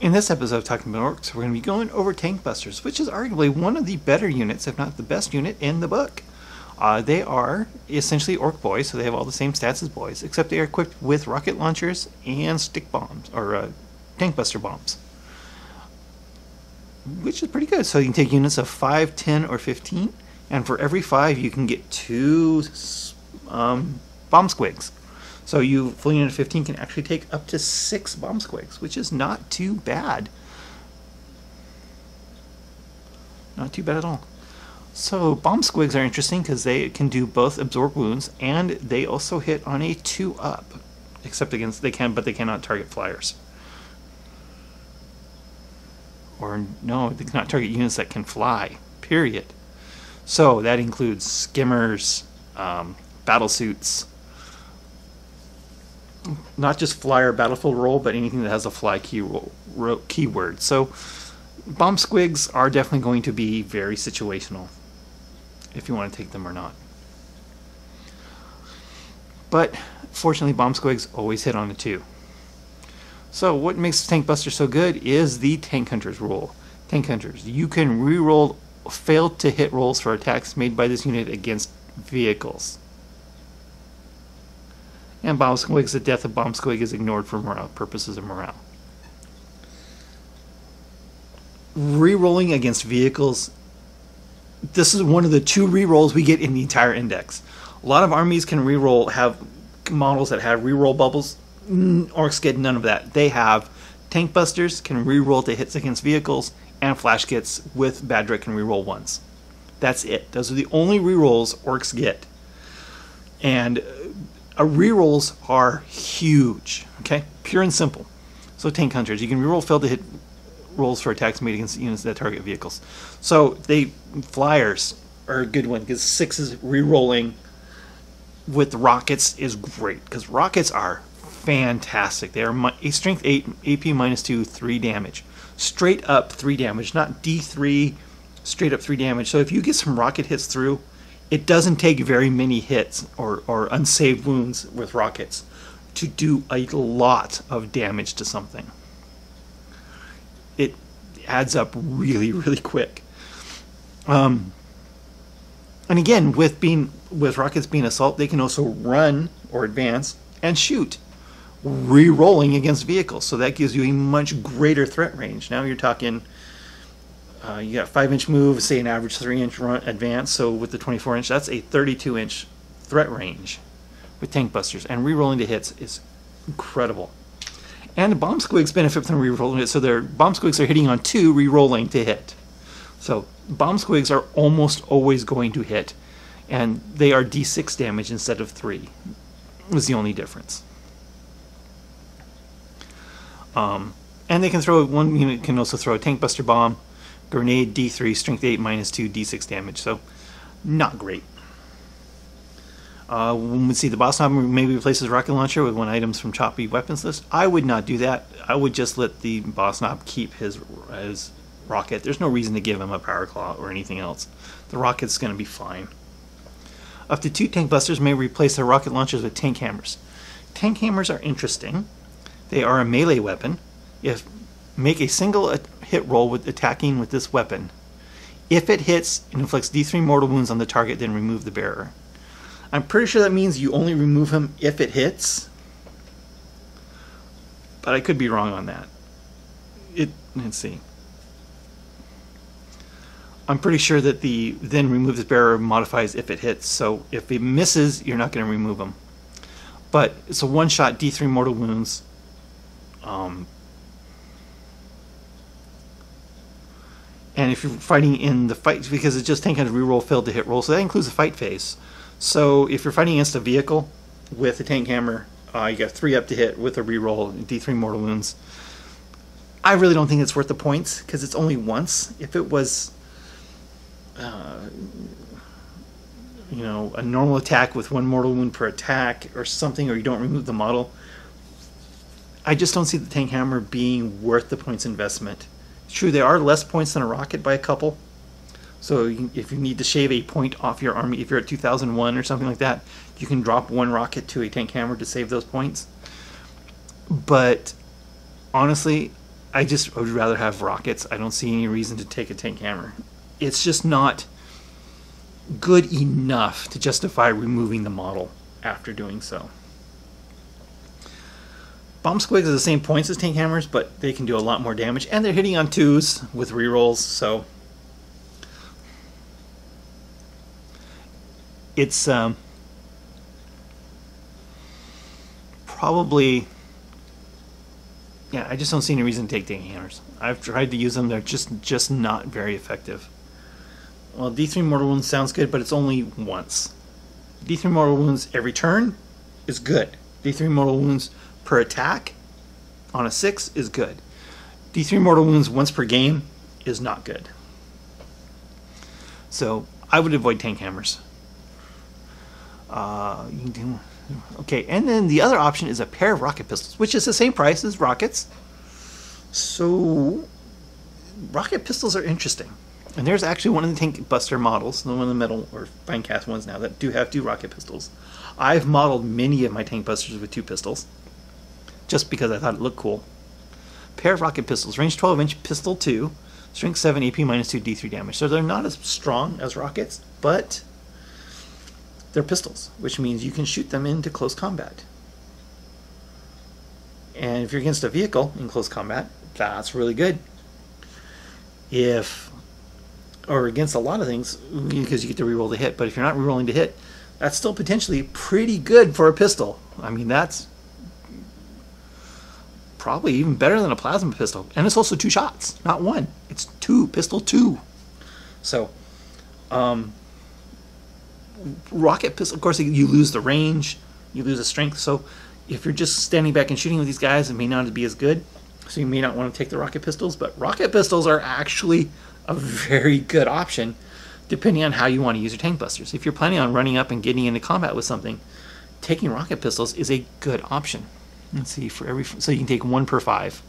In this episode of Talking About Orks, we're going to be going over Tankbustas, which is arguably one of the better units, if not the best unit in the book. They are essentially Ork boys, so they have all the same stats as boys, except they are equipped with rocket launchers and stick bombs, or Tankbuster bombs, which is pretty good. So you can take units of 5, 10, or 15, and for every 5 you can get 2 bomb squigs. So you, full unit of 15, can actually take up to 6 bomb squigs, which is not too bad. Not too bad at all. So bomb squigs are interesting because they can do both absorb wounds and they also hit on a 2-up. Except against, they cannot target flyers. Or no, they cannot target units that can fly, period. So that includes skimmers, battlesuits, not just flyer battlefield role, but anything that has a fly keyword. So bomb squigs are definitely going to be very situational, if you want to take them or not. But fortunately, bomb squigs always hit on a 2. So what makes Tankbuster so good is the Tank Hunters rule. Tank Hunters, you can reroll failed to hit rolls for attacks made by this unit against vehicles. And bomb squigs, the death of bomb squig is ignored for morale purposes of morale. Rerolling against vehicles. This is one of the 2 rerolls we get in the entire index. A lot of armies can reroll, have models that have reroll bubbles. Orks get none of that. They have Tankbusters can reroll to hits against vehicles, and Flash Kits with Badrick can reroll once. That's it. Those are the only rerolls Orks get. And rerolls are huge. Okay, pure and simple. So Tank Hunters, you can reroll failed to hit rolls for attacks made against units that target vehicles. So flyers are a good one because 6 is rerolling with rockets is great because rockets are fantastic. They are a strength 8, AP -2, 3 damage. Straight up 3 damage, not D3, straight up 3 damage. So if you get some rocket hits through, it doesn't take very many hits or unsaved wounds with rockets to do a lot of damage to something. It adds up really, really quick. And again, with rockets being assault, they can also run or advance and shoot, re-rolling against vehicles. So that gives you a much greater threat range. Now you're talking, you got 5-inch move, say an average 3-inch run advance. So with the 24-inch, that's a 32-inch threat range with Tankbusters. And re-rolling to hits is incredible. And the bomb squigs benefit from re-rolling it. So their bomb squigs are hitting on 2, re-rolling to hit. So bomb squigs are almost always going to hit, and they are D6 damage instead of 3. Was the only difference. And they can throw, one unit can also throw a Tankbuster bomb, grenade D3, strength 8, -2, D6 damage. So not great. When we see the boss knob maybe replaces rocket launcher with 1 items from choppy weapons list, I would not do that. I would just let the boss knob keep his rocket. There's no reason to give him a power claw or anything else. The rocket's going to be fine. Up to 2 Tankbusters may replace their rocket launchers with tank hammers. Tank hammers are interesting. They are a melee weapon. Make a single hit roll with attacking with this weapon. If it hits, it inflicts D3 mortal wounds on the target, then remove the bearer. I'm pretty sure that means you only remove him if it hits, but I could be wrong on that. Let's see. I'm pretty sure that the then remove the bearer modifies if it hits, so if it misses, you're not going to remove him. But it's a 1-shot D3 mortal wounds. And if you're fighting in the fight, because it's just tank hunter reroll failed to hit roll, so that includes the fight phase. So if you're fighting against a vehicle with a tank hammer, you got 3 up to hit with a reroll, D3 mortal wounds. I really don't think it's worth the points because it's only once. If it was, you know, a normal attack with 1 mortal wound per attack or something, or you don't remove the model, I just don't see the tank hammer being worth the points investment. It's true, they are less points than a rocket by a couple. So if you need to shave a point off your army, if you're at 2001 or something like that, you can drop 1 rocket to a tank hammer to save those points. But honestly, I just would rather have rockets. I don't see any reason to take a tank hammer. It's just not good enough to justify removing the model after doing so. Bomb squigs are the same points as tank hammers, but they can do a lot more damage, and they're hitting on 2s with rerolls, so it's probably, yeah, I just don't see any reason to take tank hammers. I've tried to use them, they're just not very effective. Well, D3 mortal wounds sounds good, but it's only once. D3 mortal wounds every turn is good. D3 mortal wounds per attack on a 6 is good. D3 mortal wounds once per game is not good. So I would avoid tank hammers. Okay, and then the other option is a pair of rocket pistols, which is the same price as rockets. So rocket pistols are interesting. And there's actually one of the Tank Buster models, the one of the metal or fine cast ones now, that do have 2 rocket pistols. I've modeled many of my Tank Busters with 2 pistols, just because I thought it looked cool. Pair of rocket pistols, range 12-inch, pistol 2, strength 7, AP -2, D3 damage. So they're not as strong as rockets, but they're pistols, which means you can shoot them into close combat. And if you're against a vehicle in close combat, that's really good. Or against a lot of things, because you get to reroll the hit, but if you're not rerolling to hit, that's still potentially pretty good for a pistol. I mean, that's probably even better than a plasma pistol. And it's also 2 shots, not 1. It's 2, pistol 2. So, rocket pistol, of course, you lose the range, you lose the strength. So if you're just standing back and shooting with these guys, it may not be as good. So you may not want to take the rocket pistols, but rocket pistols are actually a very good option depending on how you want to use your tank busters. If you're planning on running up and getting into combat with something, taking rocket pistols is a good option. Let's see, so you can take 1 per 5.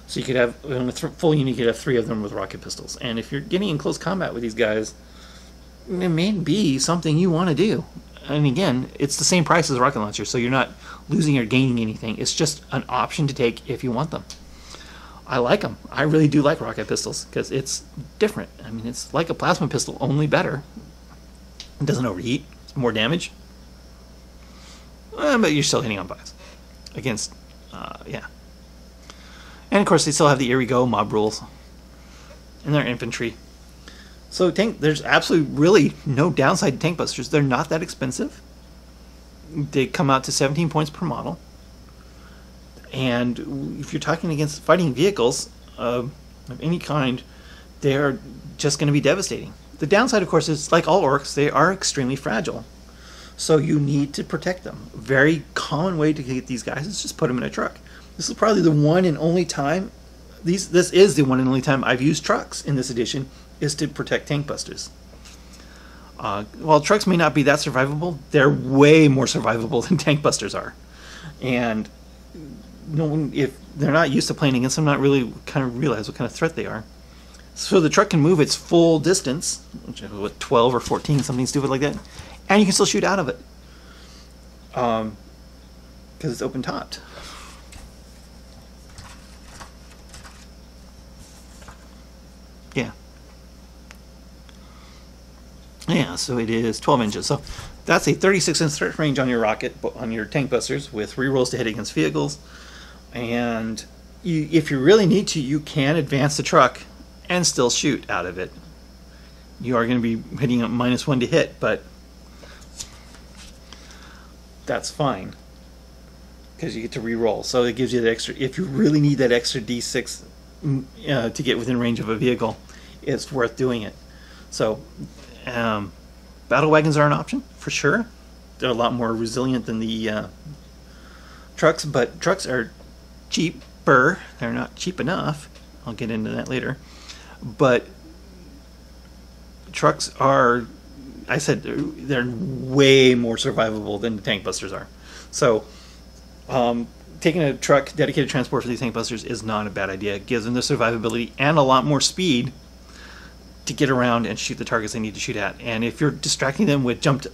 So you could have, in a full unit, you could have 3 of them with rocket pistols. And if you're getting in close combat with these guys, it may be something you want to do. And again, it's the same price as a rocket launcher, so you're not losing or gaining anything. It's just an option to take if you want them. I like them. I really do like rocket pistols because it's different. I mean, it's like a plasma pistol, only better. It doesn't overheat. It's more damage. But you're still hitting on 5s against, yeah. And of course, they still have the here we go mob rules. And they're infantry. So there's absolutely really no downside to tank busters. They're not that expensive. They come out to 17 points per model. And if you're talking against fighting vehicles of any kind, they're just going to be devastating. The downside, of course, is like all orcs, they are extremely fragile. So you need to protect them. A very common way to get these guys is just put them in a truck. This is probably the one and only time, this is the one and only time I've used trucks in this edition, is to protect tank busters. While trucks may not be that survivable, they're way more survivable than tank busters are. And if they're not used to playing against them, not really kind of realize what kind of threat they are. So the truck can move its full distance, which is what, 12 or 14, something stupid like that, and you can still shoot out of it because it's open topped. Yeah, so it is 12 inches. So that's a 36-inch threat range on your rocket, on your tank busters, with rerolls to hit against vehicles. And if you really need to, you can advance the truck and still shoot out of it. You are going to be hitting a -1 to hit, but that's fine because you get to reroll. So it gives you the extra. If you really need that extra D6 to get within range of a vehicle, it's worth doing it. So battle wagons are an option for sure. They're a lot more resilient than the trucks, but trucks are cheaper. They're not cheap enough. I'll get into that later. But trucks are, I said, they're way more survivable than the tank busters are. So taking a truck, dedicated transport for these tank busters is not a bad idea. It gives them the survivability and a lot more speed to get around and shoot the targets they need to shoot at. And if you're distracting them with jumped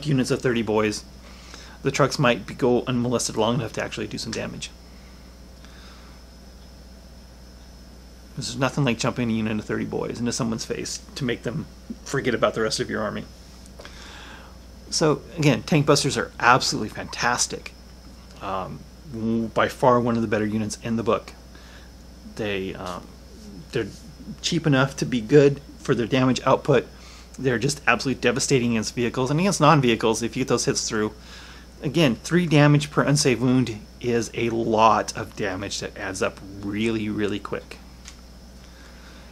units of 30 boys, the trucks might go unmolested long enough to actually do some damage. There's nothing like jumping a unit of 30 boys into someone's face to make them forget about the rest of your army. So again, Tankbusters are absolutely fantastic. By far one of the better units in the book. They're cheap enough to be good for their damage output. They're just absolutely devastating against vehicles and against non-vehicles if you get those hits through. Again, 3 damage per unsaved wound is a lot of damage that adds up really, really quick.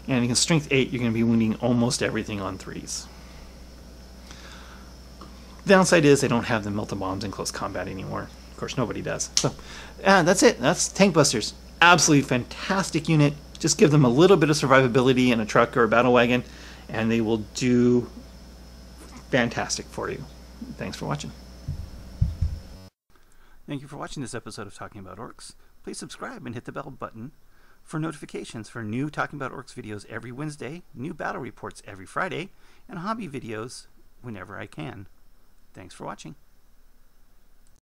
And against Strength 8, you're going to be wounding almost everything on 3s. The downside is they don't have the melta bombs in close combat anymore. Of course, nobody does. So, that's it. That's Tankbusters. Absolutely fantastic unit. Just give them a little bit of survivability in a truck or a battle wagon, and they will do fantastic for you. Thanks for watching. Thank you for watching this episode of Talking About Orcs. Please subscribe and hit the bell button for notifications for new Talking About Orcs videos every Wednesday, new battle reports every Friday, and hobby videos whenever I can. Thanks for watching.